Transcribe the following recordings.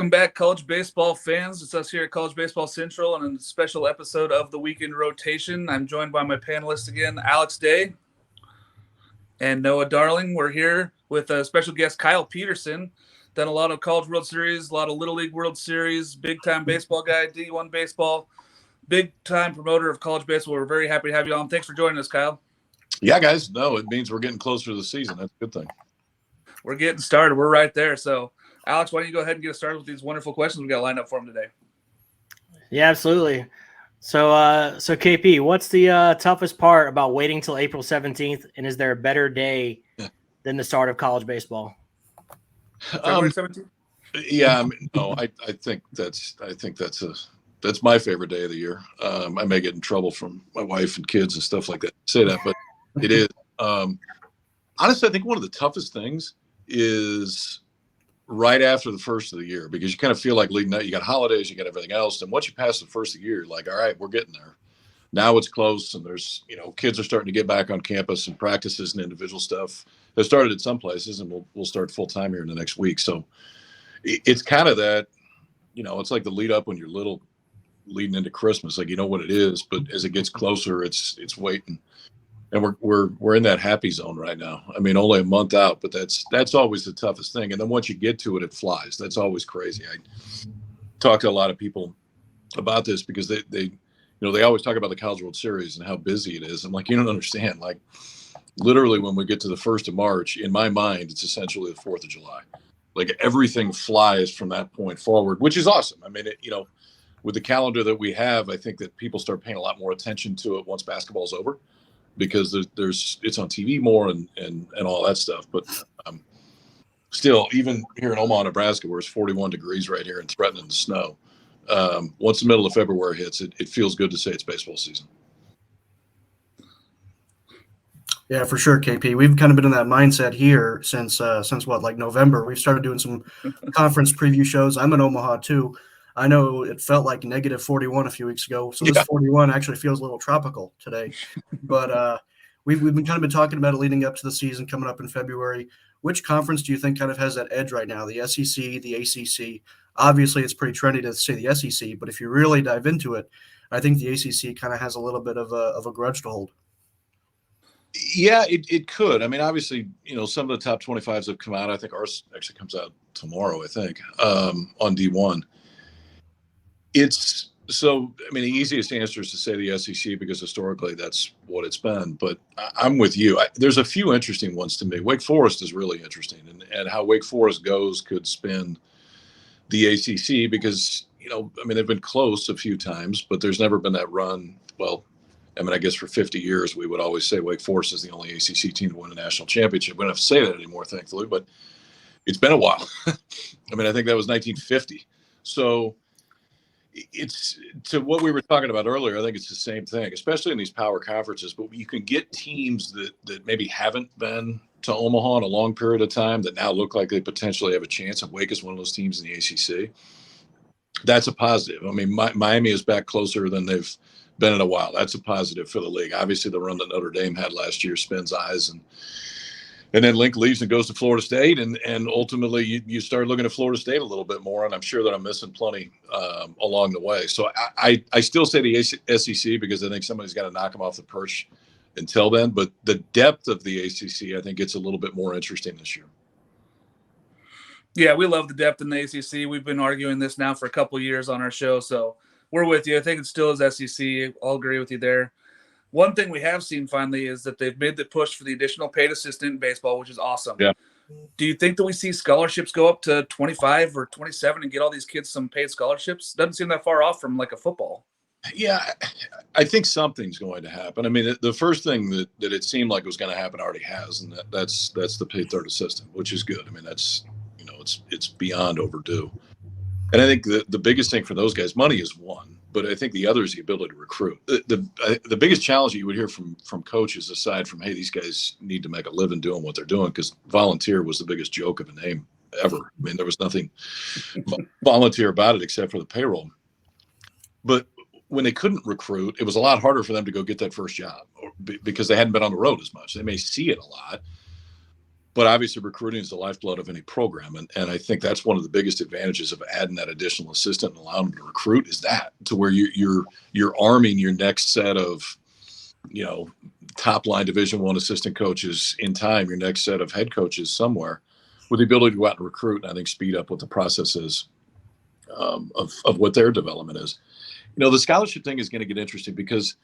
Welcome back, college baseball fans. It's us here at College Baseball Central and a special episode of the Weekend Rotation. I'm joined by my panelists again, Alex Day and Noah Darling. We're here with a special guest, Kyle Peterson. Done a lot of College World Series, a lot of Little League World Series, big-time baseball guy, D1 baseball, big-time promoter of college baseball. We're very happy to have you on. Thanks for joining us, Kyle. Yeah, guys. No, it means we're getting closer to the season. That's a good thing. We're getting started. We're right there. So, Alex, why don't you go ahead and get us started with these wonderful questions we got lined up for him today? Yeah, absolutely. So KP, what's the toughest part about waiting till April 17th? And is there a better day than the start of college baseball? February 17th? Yeah, I think that's my favorite day of the year. I may get in trouble from my wife and kids and stuff like that to say that, but it is. Honestly, I think one of the toughest things is right after the first of the year, because you kind of feel like leading up, you got holidays, you got everything else. And once you pass the first of the year, like, all right, we're getting there. Now it's close, and there's, kids are starting to get back on campus, and practices and individual stuff has started at some places, and we'll start full time here in the next week. So it's kind of that, it's like the lead up when you're little, leading into Christmas, like, you know what it is, but as it gets closer, it's waiting. And we're in that happy zone right now. I mean, only a month out, but that's always the toughest thing. And then once you get to it, it flies. That's always crazy. I talk to a lot of people about this because they always talk about the College World Series and how busy it is. I'm like, you don't understand. Like, literally, when we get to the 1st of March, in my mind, it's essentially the 4th of July. Like, everything flies from that point forward, which is awesome. I mean, with the calendar that we have, I think that people start paying a lot more attention to it once basketball's over, because it's on TV more and all that stuff. But still, even here in Omaha, Nebraska, where it's 41 degrees right here and threatening to snow, once the middle of February hits, it feels good to say it's baseball season. Yeah, for sure, KP. We've kind of been in that mindset here since November. We've started doing some conference preview shows. I'm in Omaha too. I know it felt like negative 41 a few weeks ago, so this 41 actually feels a little tropical today. But we've been talking about it leading up to the season coming up in February. Which conference do you think kind of has that edge right now? The SEC, the ACC? Obviously, it's pretty trendy to say the SEC, but if you really dive into it, I think the ACC kind of has a little bit of a grudge to hold. Yeah, it could. I mean, obviously, some of the top 25s have come out. I think ours actually comes out tomorrow, on D1. The easiest answer is to say the SEC, because historically that's what it's been. But I'm with you. There's a few interesting ones to me. Wake Forest is really interesting, and how Wake Forest goes could spin the ACC, because, they've been close a few times, but there's never been that run. Well, I guess for 50 years, we would always say Wake Forest is the only ACC team to win a national championship. We don't have to say that anymore, thankfully, but it's been a while. I think that was 1950. So it's to what we were talking about earlier. I think it's the same thing, especially in these power conferences. But you can get teams that maybe haven't been to Omaha in a long period of time that now look like they potentially have a chance. And Wake is one of those teams in the ACC. That's a positive. Miami is back closer than they've been in a while. That's a positive for the league. Obviously, the run that Notre Dame had last year spins eyes, and then Link leaves and goes to Florida State, and ultimately you start looking at Florida State a little bit more, and I'm sure that I'm missing plenty along the way. So I still say the SEC, because I think somebody's got to knock them off the perch until then. But the depth of the ACC, I think, gets a little bit more interesting this year. Yeah, we love the depth in the ACC. We've been arguing this now for a couple of years on our show, so we're with you. I think it still is SEC. I'll agree with you there. One thing we have seen finally is that they've made the push for the additional paid assistant in baseball, which is awesome. Yeah. Do you think that we see scholarships go up to 25 or 27 and get all these kids some paid scholarships? Doesn't seem that far off from like a football. Yeah, I think something's going to happen. The first thing that it seemed like was going to happen already has, and that's the paid third assistant, which is good. That's it's beyond overdue. And I think the biggest thing for those guys, money is one, but I think the other is the ability to recruit. The biggest challenge that you would hear from coaches, aside from, hey, these guys need to make a living doing what they're doing, because volunteer was the biggest joke of a name ever. There was nothing volunteer about it except for the payroll. But when they couldn't recruit, it was a lot harder for them to go get that first job, because they hadn't been on the road as much. They may see it a lot, But obviously recruiting is the lifeblood of any program. And I think that's one of the biggest advantages of adding that additional assistant and allowing them to recruit is that to where you're arming your next set of, top line Division I assistant coaches in time, your next set of head coaches somewhere with the ability to go out and recruit. And I think speed up what the process is of what their development is. The scholarship thing is going to get interesting because,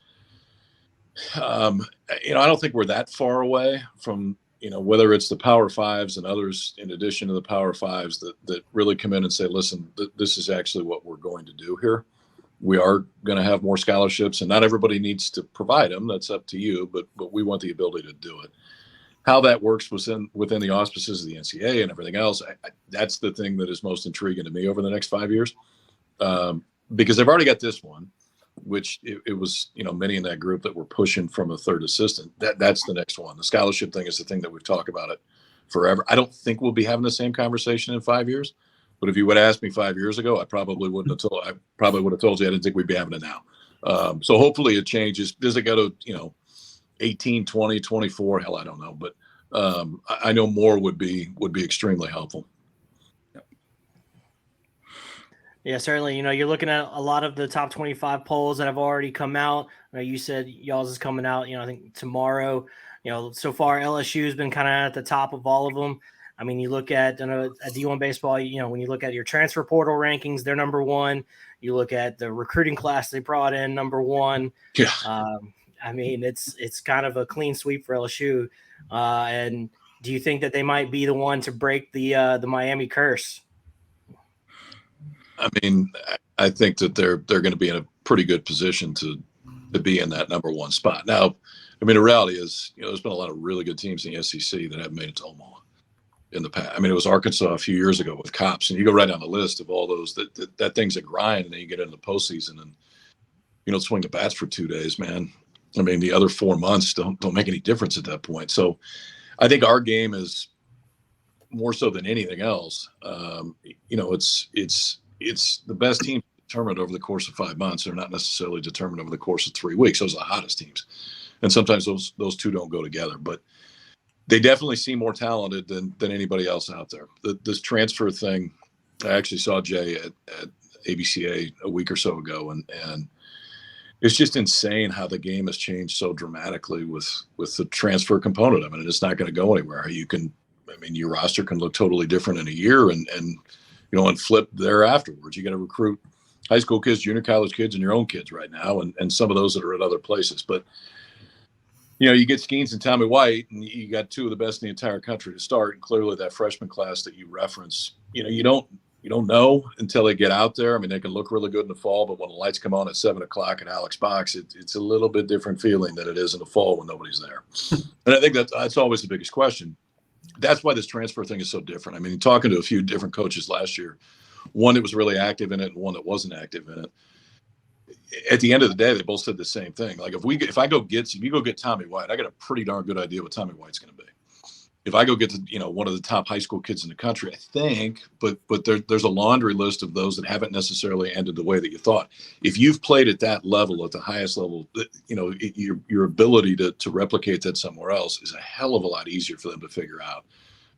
I don't think we're that far away from, whether it's the Power Fives and others in addition to the Power Fives that really come in and say, listen, this is actually what we're going to do here. We are going to have more scholarships, and not everybody needs to provide them. That's up to you, but we want the ability to do it. How that works within the auspices of the NCAA and everything else, that's the thing that is most intriguing to me over the next 5 years, because they've already got this one, which it was, many in that group that were pushing from a third assistant. That's the next one. The scholarship thing is the thing that we've talked about it forever. I don't think we'll be having the same conversation in 5 years, but if you would have asked me 5 years ago, I probably would have told you I didn't think we'd be having it now. So hopefully it changes. Does it go to, 18, 20, 24? Hell, I don't know. But I know more would be extremely helpful. Yeah, certainly. You're looking at a lot of the top 25 polls that have already come out. You said y'all's is coming out, I think tomorrow. So far LSU has been kind of at the top of all of them. I mean, you look at, at D1 baseball, when you look at your transfer portal rankings, they're number one. You look at the recruiting class they brought in, number one. Yeah. I mean, it's kind of a clean sweep for LSU. And do you think that they might be the one to break the Miami curse? I mean, I think that they're going to be in a pretty good position to be in that number one spot. Now, I mean, the reality is, there's been a lot of really good teams in the SEC that haven't made it to Omaha in the past. I mean, it was Arkansas a few years ago with Cops, and you go right down the list of all those that thing's a grind, and then you get into the postseason and swing the bats for 2 days, man. I mean, the other 4 months don't make any difference at that point. So, I think our game is more so than anything else. It's the best team determined over the course of 5 months. They're not necessarily determined over the course of 3 weeks. Those are the hottest teams. And sometimes those two don't go together, but they definitely seem more talented than anybody else out there. This transfer thing, I actually saw Jay at ABCA a week or so ago, and it's just insane how the game has changed so dramatically with the transfer component. I mean, it's not going to go anywhere. Your roster can look totally different in a year and flip there afterwards. You got to recruit high school kids, junior college kids, and your own kids right now, and some of those that are at other places. But, you get Skeens and Tommy White, and you got two of the best in the entire country to start. And clearly that freshman class that you reference, you don't know until they get out there. I mean, they can look really good in the fall, but when the lights come on at 7:00 at Alex Box, it's a little bit different feeling than it is in the fall when nobody's there. And I think that's always the biggest question. That's why this transfer thing is so different. I mean, talking to a few different coaches last year, one that was really active in it and one that wasn't active in it. At the end of the day, they both said the same thing. Like if you go get Tommy White, I got a pretty darn good idea what Tommy White's going to be. If I go get to, one of the top high school kids in the country, I think, but there's a laundry list of those that haven't necessarily ended the way that you thought. If you've played at that level, at the highest level, your ability to replicate that somewhere else is a hell of a lot easier for them to figure out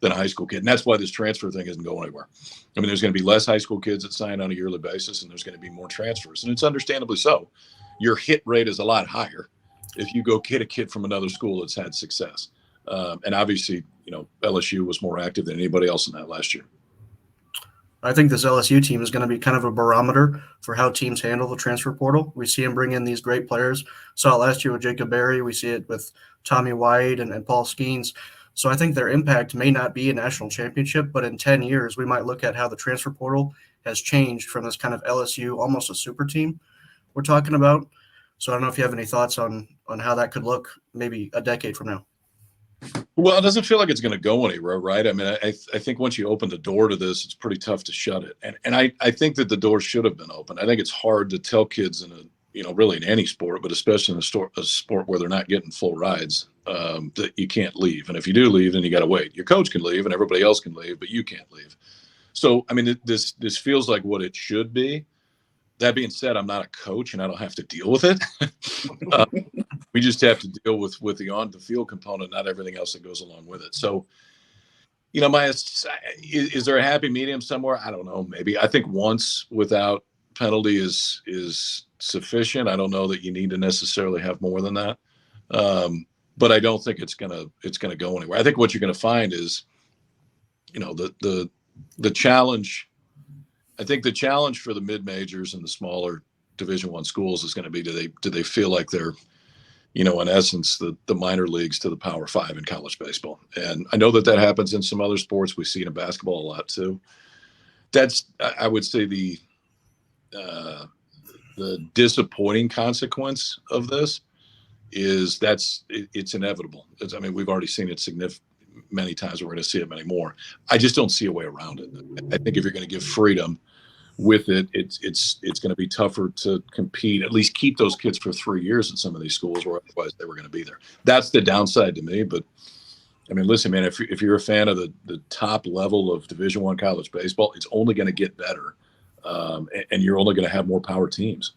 than a high school kid. And that's why this transfer thing isn't going anywhere. I mean, there's going to be less high school kids that sign on a yearly basis, and there's going to be more transfers. And it's understandably so. Your hit rate is a lot higher if you go get a kid from another school that's had success. And obviously, LSU was more active than anybody else in that last year. I think this LSU team is going to be kind of a barometer for how teams handle the transfer portal. We see them bring in these great players. Saw it last year with Jacob Berry. We see it with Tommy White and Paul Skeens. So I think their impact may not be a national championship, but in 10 years, we might look at how the transfer portal has changed from this kind of LSU, almost a super team we're talking about. So I don't know if you have any thoughts on how that could look maybe a decade from now. Well, it doesn't feel like it's going to go anywhere, right? I mean, I think once you open the door to this, it's pretty tough to shut it. And I think that the door should have been open. I think it's hard to tell kids really in any sport, but especially in a sport where they're not getting full rides, that you can't leave. And if you do leave, then you got to wait. Your coach can leave and everybody else can leave, but you can't leave. So, I mean, this feels like what it should be. That being said, I'm not a coach and I don't have to deal with it. We just have to deal with the on the field component, not everything else that goes along with it. So, is there a happy medium somewhere? I don't know. Maybe I think once without penalty is sufficient. I don't know that you need to necessarily have more than that. But I don't think it's gonna go anywhere. I think what you're gonna find is, the challenge. I think the challenge for the mid majors and the smaller Division I schools is going to be do they feel like they're, in essence, the minor leagues to the Power Five in college baseball. And I know that happens in some other sports. We see it in basketball a lot too. That's, I would say, the disappointing consequence of this is it's inevitable. We've already seen it many times. We're going to see it many more. I just don't see a way around it. I think if you're going to give freedom with it, it's going to be tougher to compete, at least keep those kids for 3 years in some of these schools where otherwise they were going to be there. That's the downside to me. But listen, man, if you're a fan of the top level of Division I college baseball, it's only going to get better. And you're only going to have more power teams.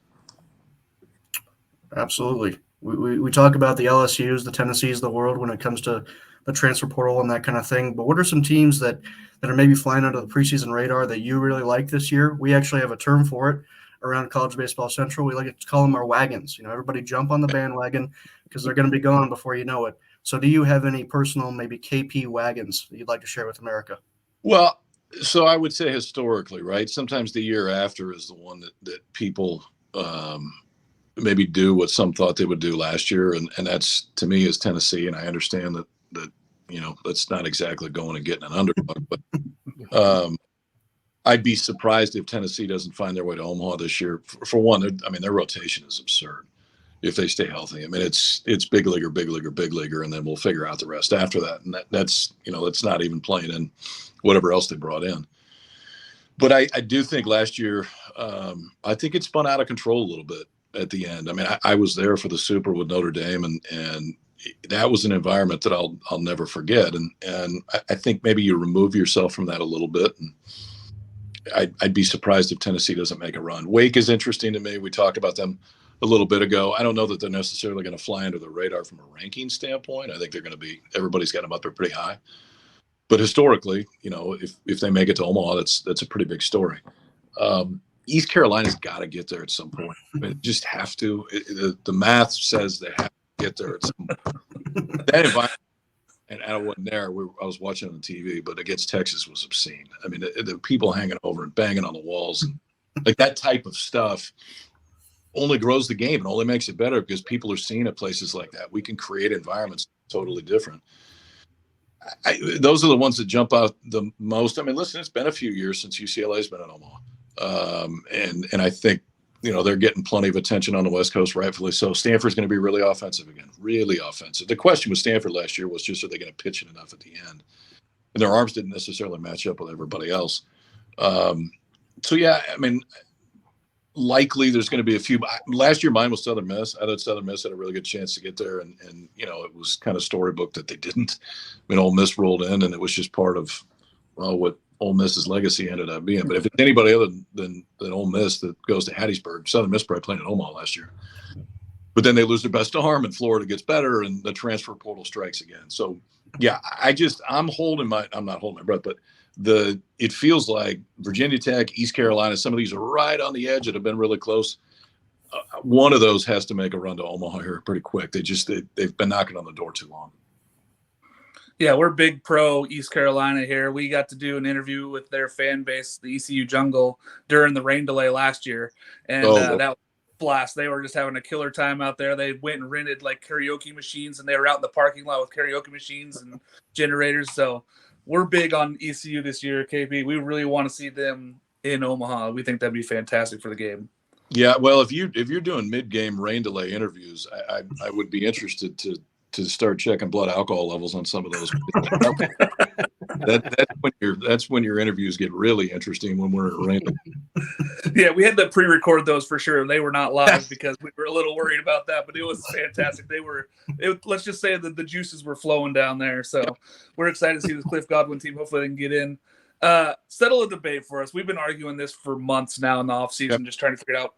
Absolutely. We talk about the LSUs, the Tennessees of the world when it comes to the transfer portal and that kind of thing. But what are some teams that are maybe flying under the preseason radar that you really like this year? We actually have a term for it around College Baseball Central. We like to call them our wagons. Everybody jump on the bandwagon because they're going to be gone before you know it. So do you have any personal, maybe KP wagons that you'd like to share with America? Well, so I would say historically, right? Sometimes the year after is the one that people maybe do what some thought they would do last year. And that's, to me, is Tennessee. And I understand that that's not exactly going and getting an underdog, but I'd be surprised if Tennessee doesn't find their way to Omaha this year. For one, their rotation is absurd if they stay healthy. It's big leaguer, big leaguer, big leaguer, and then we'll figure out the rest after that. And that's not even playing in whatever else they brought in. But I do think last year, I think it spun out of control a little bit at the end. I was there for the Super with Notre Dame, and that was an environment that I'll never forget. And I think maybe you remove yourself from that a little bit. And I'd be surprised if Tennessee doesn't make a run. Wake is interesting to me. We talked about them a little bit ago. I don't know that they're necessarily going to fly under the radar from a ranking standpoint. I think they're going to be, everybody's got them up there pretty high. But historically, if they make it to Omaha, that's a pretty big story. East Carolina's got to get there at some point. They just have to. The math says they have to get there at some point. That environment, and I wasn't there. I was watching on TV, but against Texas was obscene. The people hanging over and banging on the walls, and like that type of stuff only grows the game and only makes it better because people are seeing at places like that. We can create environments totally different. Those are the ones that jump out the most. Listen, it's been a few years since UCLA's been in Omaha. And I think, they're getting plenty of attention on the West Coast, rightfully so. Stanford's going to be really offensive again, really offensive. The question with Stanford last year was just, are they going to pitch it enough at the end? And their arms didn't necessarily match up with everybody else. Likely there's going to be a few. Last year, mine was Southern Miss. I thought Southern Miss had a really good chance to get there. And it was kind of storybook that they didn't. Ole Miss rolled in, and it was just part of what Ole Miss's legacy ended up being. But if it's anybody other than Ole Miss that goes to Hattiesburg, Southern Miss probably playing in Omaha last year. But then they lose their best arm, and Florida gets better, and the transfer portal strikes again. So, yeah, I'm not holding my breath, but it feels like Virginia Tech, East Carolina, some of these are right on the edge that have been really close. One of those has to make a run to Omaha here pretty quick. They've been knocking on the door too long. Yeah, we're big pro East Carolina here. We got to do an interview with their fan base, the ECU Jungle, during the rain delay last year, and that was a blast. They were just having a killer time out there. They went and rented like karaoke machines, and they were out in the parking lot with karaoke machines and generators. So we're big on ECU this year, KP. We really want to see them in Omaha. We think that'd be fantastic for the game. Yeah, well, if you're doing mid-game rain delay interviews, I would be interested to start checking blood alcohol levels on some of those. That's when your interviews get really interesting, when we're at random. Yeah, we had to pre-record those for sure. They were not live because we were a little worried about that, but it was fantastic. Let's just say that the juices were flowing down there. So we're excited to see this Cliff Godwin team. Hopefully they can get in. Settle a debate for us. We've been arguing this for months now in the offseason, just trying to figure out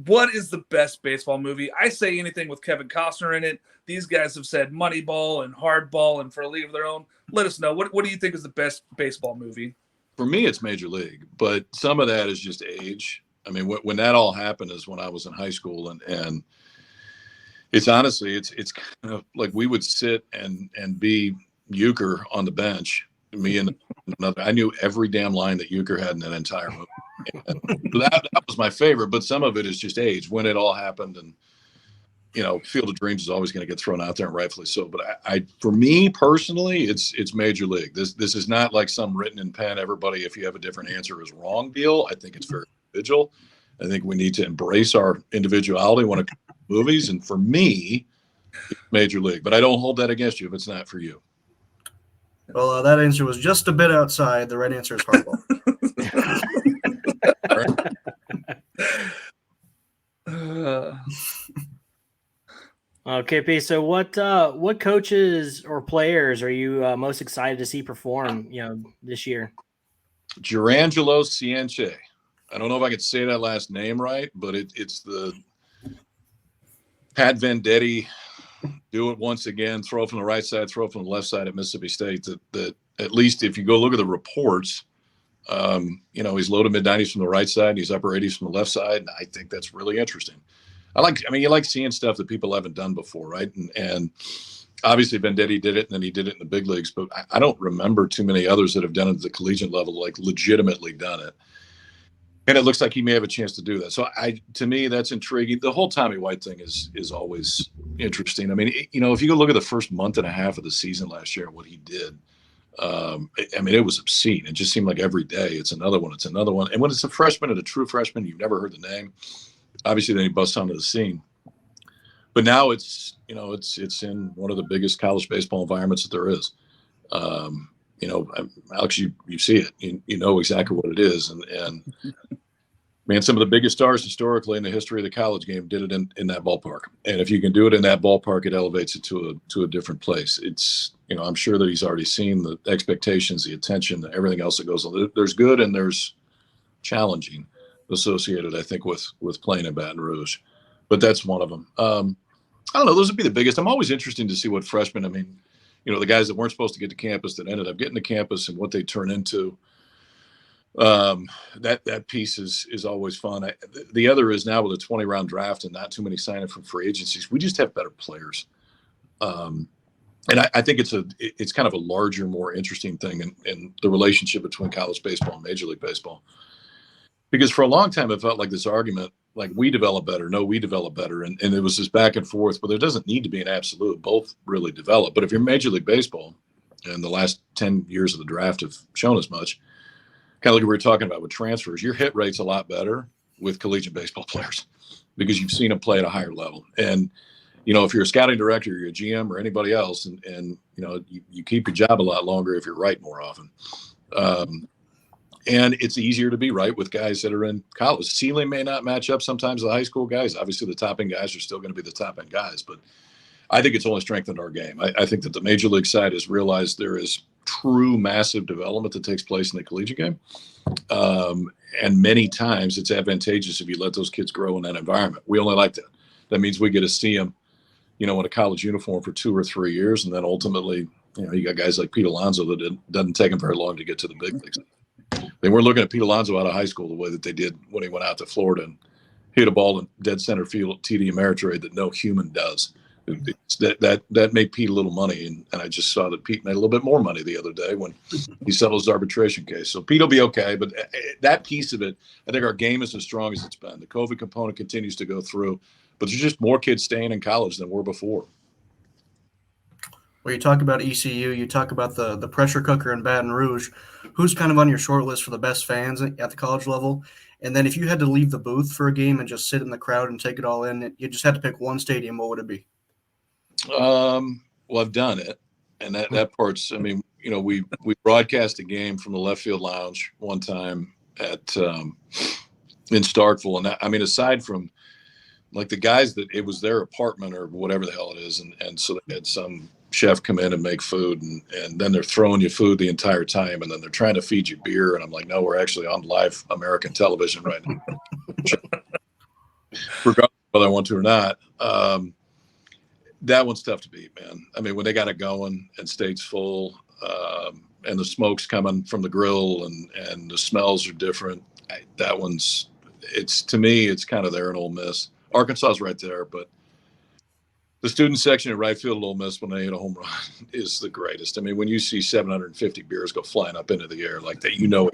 what is the best baseball movie? I say anything with Kevin Costner in it. These guys have said Moneyball and Hardball and For a League of Their Own. Let us know. What do you think is the best baseball movie? For me, it's Major League, but some of that is just age. I mean, when that all happened is when I was in high school, and it's honestly, it's kind of like we would sit and be Euchre on the bench. Me and another, I knew every damn line that Euchre had in that entire movie. And that was my favorite, but some of it is just age when it all happened, and Field of Dreams is always going to get thrown out there, and rightfully so. But I for me personally, it's Major League. This is not like some written in pen. Everybody, if you have a different answer, is wrong deal. I think it's very individual. I think we need to embrace our individuality when it comes to movies. And for me, it's Major League. But I don't hold that against you if it's not for you. Well, that answer was just a bit outside. The right answer is Hardball. KP, so what coaches or players are you most excited to see perform, this year? Girangelo Cience. I don't know if I could say that last name right, but it's the Pat Venditti, do it once again, throw from the right side, throw from the left side at Mississippi State. That at least if you go look at the reports, he's low to mid 90s from the right side, and he's upper 80s from the left side. And I think that's really interesting. You like seeing stuff that people haven't done before, right? And obviously Venditti did it, and then he did it in the big leagues, but I don't remember too many others that have done it at the collegiate level, like legitimately done it. And it looks like he may have a chance to do that. So to me, that's intriguing. The whole Tommy White thing is always interesting. I mean, if you go look at the first month and a half of the season last year, what he did, it was obscene. It just seemed like every day it's another one. And when it's a freshman and a true freshman, you've never heard the name. Obviously, then he busts onto the scene. But now it's in one of the biggest college baseball environments that there is. Alex, you see it. You know exactly what it is. And man, some of the biggest stars historically in the history of the college game did it in that ballpark. And if you can do it in that ballpark, it elevates it to a different place. It's, I'm sure that he's already seen the expectations, the attention, everything else that goes on. There's good and there's challenging associated, I think, with playing in Baton Rouge. But that's one of them. I don't know. Those would be the biggest. I'm always interested to see what freshmen, the guys that weren't supposed to get to campus that ended up getting to campus and what they turn into. That piece is always fun. The other is now with a 20-round draft and not too many signing from free agencies, we just have better players. And I think it's kind of a larger, more interesting thing in the relationship between college baseball and Major League Baseball. Because for a long time, it felt like this argument, like we develop better, no, we develop better. And it was this back and forth, but there doesn't need to be an absolute. Both really develop. But if you're Major League Baseball, and the last 10 years of the draft have shown as much, kind of like we were talking about with transfers, your hit rate's a lot better with collegiate baseball players because you've seen them play at a higher level. And, if you're a scouting director, you're a GM or anybody else, and you keep your job a lot longer if you're right more often. And it's easier to be right with guys that are in college. Ceiling may not match up sometimes with high school guys. Obviously, the top-end guys are still going to be the top-end guys. But I think it's only strengthened our game. I think that the Major League side has realized there is true massive development that takes place in the collegiate game. And many times it's advantageous if you let those kids grow in that environment. We only like that. That means we get to see them, in a college uniform for 2 or 3 years. And then ultimately, you got guys like Pete Alonso that it doesn't take them very long to get to the big leagues. They weren't looking at Pete Alonso out of high school the way that they did when he went out to Florida and hit a ball in dead center field at TD Ameritrade that no human does. That made Pete a little money, and I just saw that Pete made a little bit more money the other day when he settled his arbitration case. So Pete will be okay, but that piece of it, I think our game is as strong as it's been. The COVID component continues to go through, but there's just more kids staying in college than were before. Well, you talk about ECU, you talk about the pressure cooker in Baton Rouge. Who's kind of on your short list for the best fans at the college level? And then if you had to leave the booth for a game and just sit in the crowd and take it all in, you just had to pick one stadium, what would it be? Well, I've done it. And that part's, we broadcast a game from the left field lounge one time in Starkville. And aside from like the guys that it was their apartment or whatever the hell it is. And so they had some chef come in and make food, and then they're throwing you food the entire time, and then they're trying to feed you beer, and I'm like, no, we're actually on live American television right now. whether I want to or not. That one's tough to beat, man. I mean, when they got it going and state's full, and the smoke's coming from the grill and the smells are different. To me, it's kind of there in Ole Miss. Arkansas's right there, but the student section at right field at Ole Miss when they hit a home run is the greatest. I mean, when you see 750 beers go flying up into the air like that, you know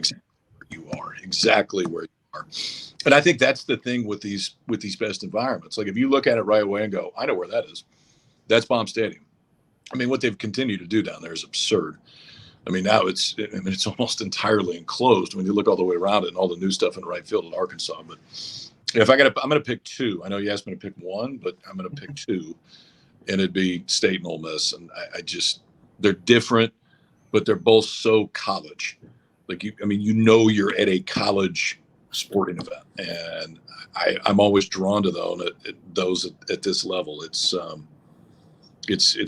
exactly where you are. And I think that's the thing with these best environments. Like if you look at it right away and go, I know where that is. That's Baum Stadium. I mean, what they've continued to do down there is absurd. I mean, now it's almost entirely enclosed when you look all the way around it and all the new stuff in right field at Arkansas. But I'm going to pick two. I know you asked me to pick one, but I'm going to pick two, and it'd be State and Ole Miss. And they're different, but they're both so college. Like you're at a college sporting event, and I'm always drawn to those at this level. It's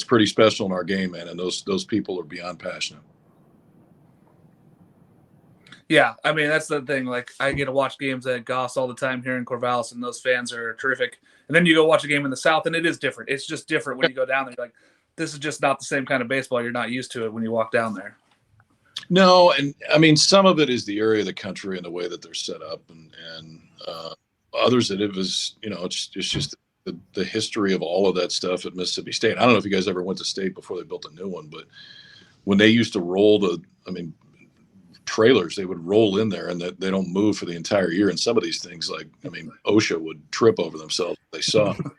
pretty special in our game, man, and those people are beyond passionate. Yeah, I mean, that's the thing. Like, I get to watch games at Goss all the time here in Corvallis, and those fans are terrific. And then you go watch a game in the South, and it is different. It's just different when you go down there. You're like, this is just not the same kind of baseball. You're not used to it when you walk down there. No, and I mean, some of it is the area of the country and the way that they're set up, and others that it was, it's just the history of all of that stuff at Mississippi State. I don't know if you guys ever went to State before they built a new one, but when they used to roll trailers, they would roll in there and they don't move for the entire year. And some of these things, OSHA would trip over themselves if they saw them.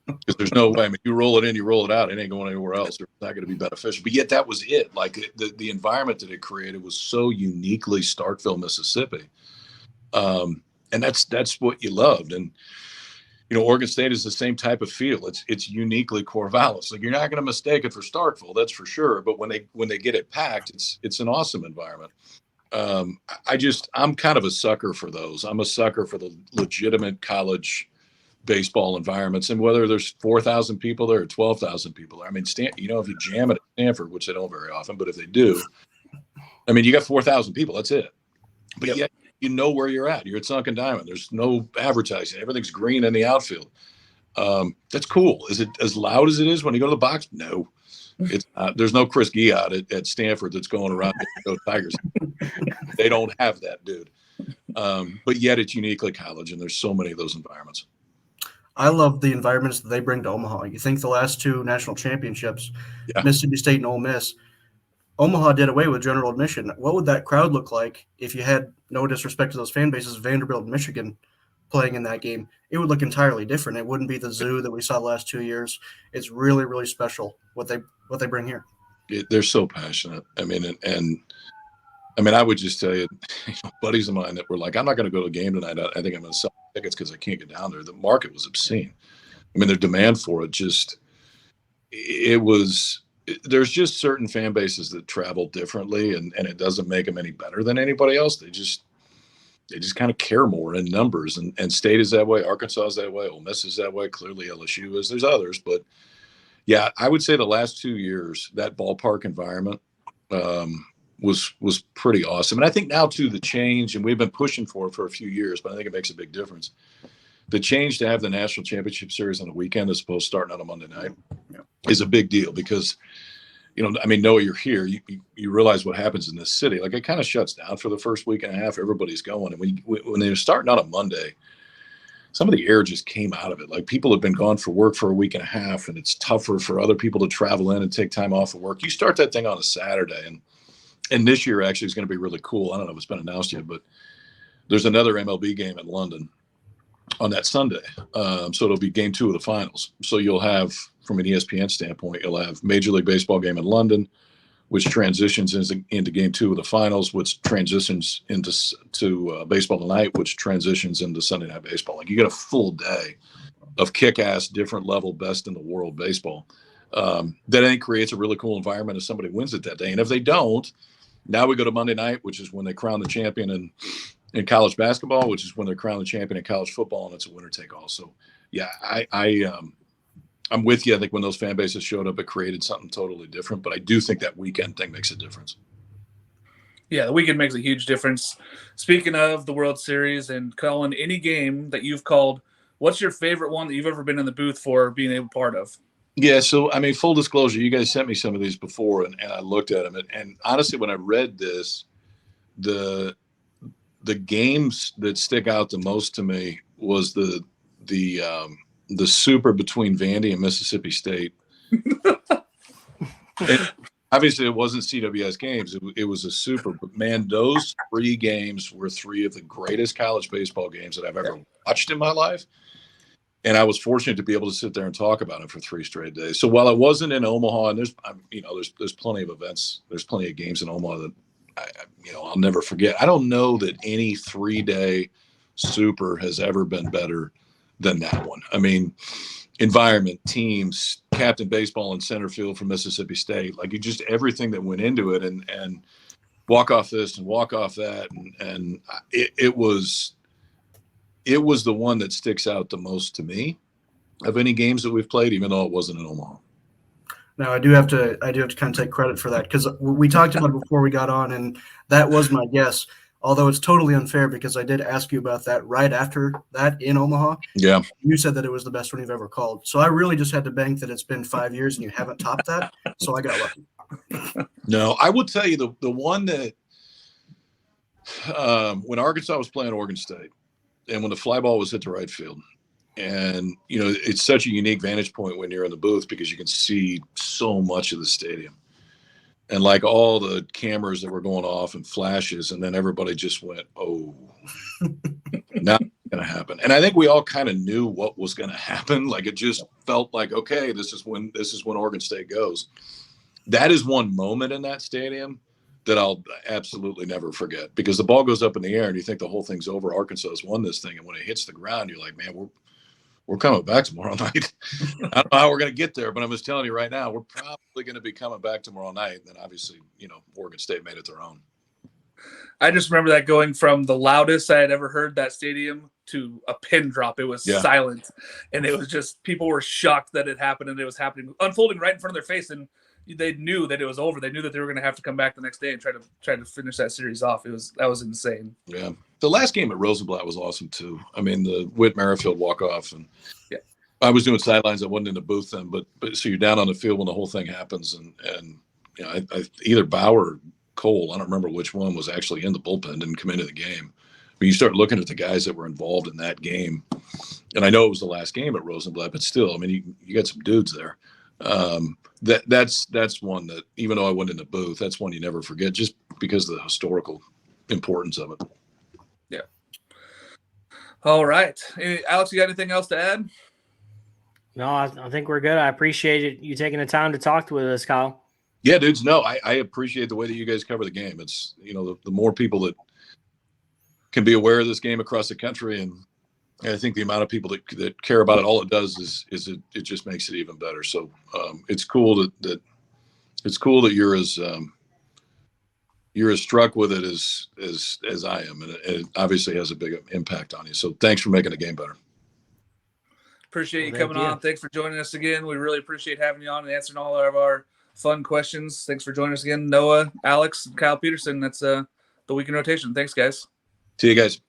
Because there's no way. I mean, you roll it in, you roll it out. It ain't going anywhere else. It's not going to be beneficial. But yet that was it. Like the environment that it created was so uniquely Starkville, Mississippi. And that's what you loved. And Oregon State is the same type of feel. It's uniquely Corvallis. Like you're not going to mistake it for Starkville, that's for sure. But when they get it packed, it's an awesome environment. I'm kind of a sucker for those. I'm a sucker for the legitimate college baseball environments, and whether there's 4,000 people there or 12,000 people there. I mean, if you jam it at Stanford, which they don't very often, but if they do, I mean, you got 4,000 people. That's it. But yet, you know where you're at. You're at Sunken Diamond. There's no advertising. Everything's green in the outfield. That's cool. Is it as loud as it is when you go to the box? No. It's there's no Chris Guillotte at Stanford that's going around go Tigers. They don't have that, dude. But yet it's uniquely college, and there's so many of those environments. I love the environments that they bring to Omaha. You think the last two national championships, Mississippi State and Ole Miss, Omaha did away with general admission. What would that crowd look like if you had, no disrespect to those fan bases, Vanderbilt and Michigan playing in that game? It would look entirely different. It wouldn't be the zoo that we saw the last 2 years. It's really, really special what they bring here. They're so passionate. I mean, I would just tell you, buddies of mine that were like, I'm not going to go to a game tonight. I think I'm going to sell tickets because I can't get down there. The market was obscene. I mean, their demand for it there's just certain fan bases that travel differently, and it doesn't make them any better than anybody else. They just kind of care more in numbers, and State is that way. Arkansas is that way. Ole Miss is that way. Clearly LSU is. There's others, but yeah, I would say the last 2 years, that ballpark environment was pretty awesome. And I think now too, the change, and we've been pushing for it for a few years, but I think it makes a big difference. The change to have the National Championship Series on the weekend as opposed to starting on a Monday night is a big deal because, Noah, you're here. You realize what happens in this city. Like it kind of shuts down for the first week and a half. Everybody's going. And when they're starting on a Monday, some of the air just came out of it. Like people have been gone for work for a week and a half, and it's tougher for other people to travel in and take time off of work. You start that thing on a Saturday, and this year actually is going to be really cool. I don't know if it's been announced yet, but there's another MLB game in London on that Sunday. So it'll be game 2 of the finals. So you'll have, from an ESPN standpoint, you'll have Major League Baseball game in London, which transitions into game 2 of the finals, which transitions into baseball tonight, which transitions into Sunday Night Baseball. Like you get a full day of kick-ass, different level, best in the world baseball. That I think creates a really cool environment if somebody wins it that day. And if they don't, now we go to Monday night, which is when they crown the champion in college basketball, which is when they crown the champion in college football, and it's a winner take all. So yeah, I'm with you. I think when those fan bases showed up, it created something totally different. But I do think that weekend thing makes a difference. Yeah, the weekend makes a huge difference. Speaking of the World Series and calling any game that you've called What's your favorite one that you've ever been in the booth for being able part of? Yeah, so I mean, full disclosure, you guys sent me some of these before, and I looked at them, and honestly, when I read this, the games that stick out the most to me was the super between Vandy and Mississippi State. And obviously, it wasn't CWS games; it was a super. But man, those 3 games were 3 of the greatest college baseball games that I've ever watched in my life. And I was fortunate to be able to sit there and talk about it for 3 straight days. So while I wasn't in Omaha, and there's plenty of events, there's plenty of games in Omaha that I'll never forget. I don't know that any 3-day super has ever been better than that one. I mean, environment, teams, captain baseball in center field from Mississippi State, like just everything that went into it, and walk off this and walk off that, and it was the one that sticks out the most to me of any games that we've played, even though it wasn't in Omaha. Now I do have to kind of take credit for that, because we talked about it before we got on, and that was my guess. Although it's totally unfair, because I did ask you about that right after that in Omaha. Yeah, you said that it was the best one you've ever called. So I really just had to bank that it's been 5 years and you haven't topped that. So I got lucky. No, I will tell you the one that when Arkansas was playing Oregon State, and when the fly ball was hit to right field, and it's such a unique vantage point when you're in the booth, because you can see so much of the stadium, and like all the cameras that were going off and flashes, and then everybody just went, oh, now it's going to happen. And I think we all kind of knew what was going to happen. Like, it just felt like, okay, this is when Oregon State goes. That is one moment in that stadium that I'll absolutely never forget, because the ball goes up in the air and you think the whole thing's over. Arkansas has won this thing. And when it hits the ground, you're like, man, we're coming back tomorrow night. I don't know how we're going to get there, but I'm just telling you right now, we're probably going to be coming back tomorrow night. And then obviously, Oregon State made it their own. I just remember that going from the loudest I had ever heard that stadium to a pin drop. It was silent, and it was just, people were shocked that it happened, and it was happening, unfolding right in front of their face. And they knew that it was over. They knew that they were going to have to come back the next day and try to finish that series off. That was insane. Yeah. The last game at Rosenblatt was awesome too. I mean, the Whit Merrifield walk off, and I was doing sidelines. I wasn't in the booth then, but so you're down on the field when the whole thing happens, and I either Bauer or Cole, I don't remember which one, was actually in the bullpen, didn't come into the game. But you start looking at the guys that were involved in that game, and I know it was the last game at Rosenblatt, but still, I mean, you got some dudes there. That's one that, even though I went in the booth, that's one you never forget, just because of the historical importance of it. Yeah. All right, Alex, you got anything else to add? No, I think we're good. I appreciate you taking the time to talk with us, Kyle. Yeah, dudes. No, I appreciate the way that you guys cover the game. It's, the more people that can be aware of this game across the country, and I think the amount of people that care about it, all it does is it just makes it even better. So it's cool that you're as struck with it as I am, and it obviously has a big impact on you. So thanks for making the game better. Appreciate you coming on. Thanks for joining us again. We really appreciate having you on and answering all of our fun questions. Thanks for joining us again, Noah, Alex, and Kyle Peterson. That's the Week in Rotation. Thanks, guys. See you guys.